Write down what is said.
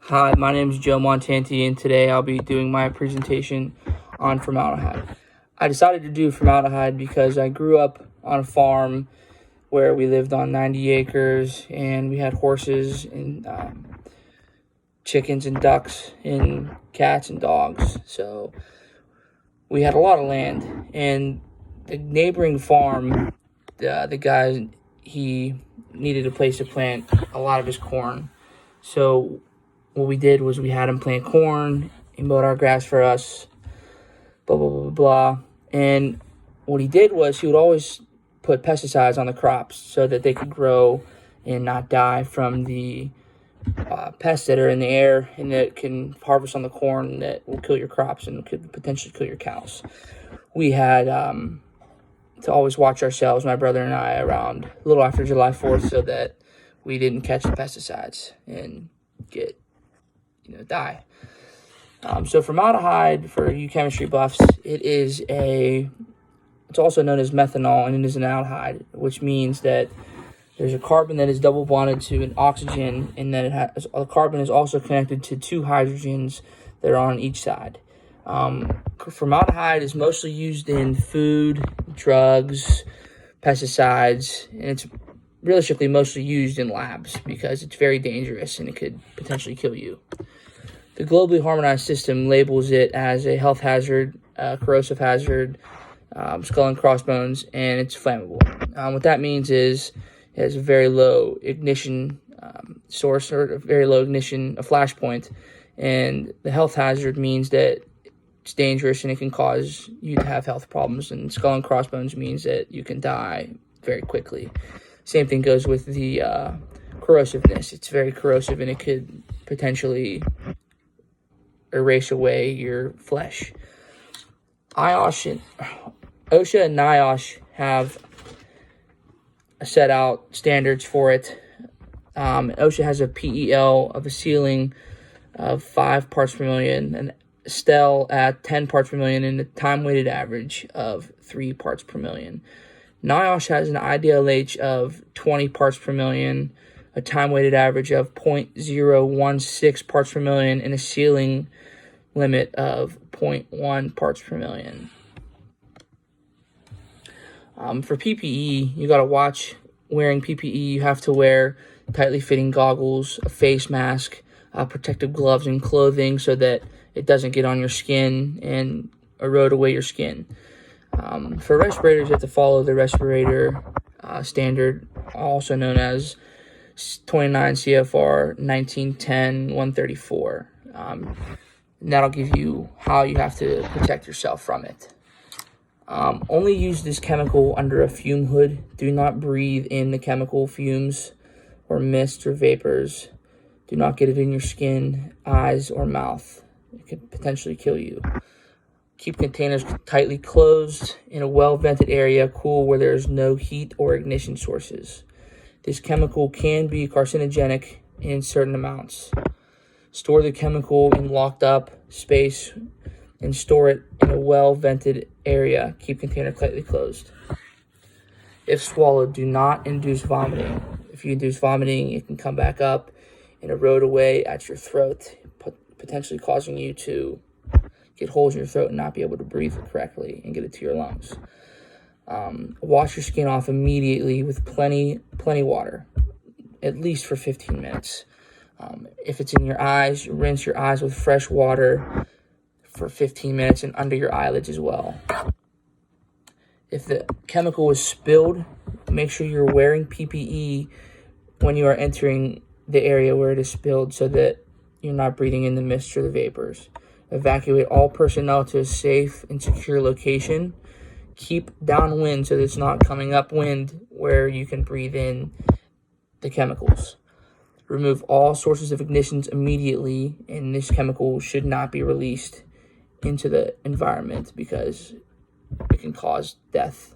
Hi, my name is Joe Montanti, and today I'll be doing my presentation on formaldehyde. I decided to do formaldehyde because I grew up on a farm where we lived on 90 acres, and we had horses and chickens and ducks and cats and dogs. So we had a lot of land, and the neighboring farm, the guy, he needed a place to plant a lot of his corn. So what we did was we had him plant corn, he mowed our grass for us, blah, blah, blah, blah. And what he did was he would always put pesticides on the crops so that they could grow and not die from the pests that are in the air and that can harvest on the corn that will kill your crops and could potentially kill your cows. We had to always watch ourselves, my brother and I, around a little after July 4th so that we didn't catch the pesticides and get die. So formaldehyde, for you chemistry buffs, it's also known as methanol, and it is an aldehyde, which means that there's a carbon that is double bonded to an oxygen, and that a carbon is also connected to two hydrogens that are on each side. Formaldehyde is mostly used in food, drugs, pesticides, and it's realistically mostly used in labs because it's very dangerous and it could potentially kill you. The globally harmonized system labels it as a health hazard, corrosive hazard, skull and crossbones, and it's flammable. What that means is it has a very low ignition source, or a very low ignition, a flash point, and the health hazard means that it's dangerous and it can cause you to have health problems, and skull and crossbones means that you can die very quickly. Same thing goes with the corrosiveness. It's very corrosive and it could potentially erase away your flesh. OSHA and NIOSH have set out standards for it. OSHA has a PEL of a ceiling of 5 parts per million, and STEL at 10 parts per million, and a time-weighted average of 3 parts per million. NIOSH has an IDLH of 20 parts per million, a time-weighted average of 0.016 parts per million, and a ceiling limit of 0.1 parts per million. For PPE, you got to watch wearing PPE. You have to wear tightly fitting goggles, a face mask, protective gloves, and clothing so that it doesn't get on your skin and erode away your skin. For respirators, you have to follow the respirator standard, also known as 29 CFR 1910-134. And that'll give you how you have to protect yourself from it. Only use this chemical under a fume hood. Do not breathe in the chemical fumes or mist or vapors. Do not get it in your skin, eyes, or mouth. It could potentially kill you. Keep containers tightly closed in a well-vented area, cool where there is no heat or ignition sources. This chemical can be carcinogenic in certain amounts. Store the chemical in locked up space and store it in a well-vented area. Keep container tightly closed. If swallowed, do not induce vomiting. If you induce vomiting, it can come back up and erode away at your throat, potentially causing you to get holes in your throat and not be able to breathe correctly and get it to your lungs. Wash your skin off immediately with plenty water, at least for 15 minutes. If it's in your eyes, rinse your eyes with fresh water for 15 minutes and under your eyelids as well. If the chemical is spilled, make sure you're wearing PPE when you are entering the area where it is spilled so that you're not breathing in the mist or the vapors. Evacuate all personnel to a safe and secure location. Keep downwind so that it's not coming upwind where you can breathe in the chemicals. Remove all sources of ignitions immediately, and this chemical should not be released into the environment because it can cause death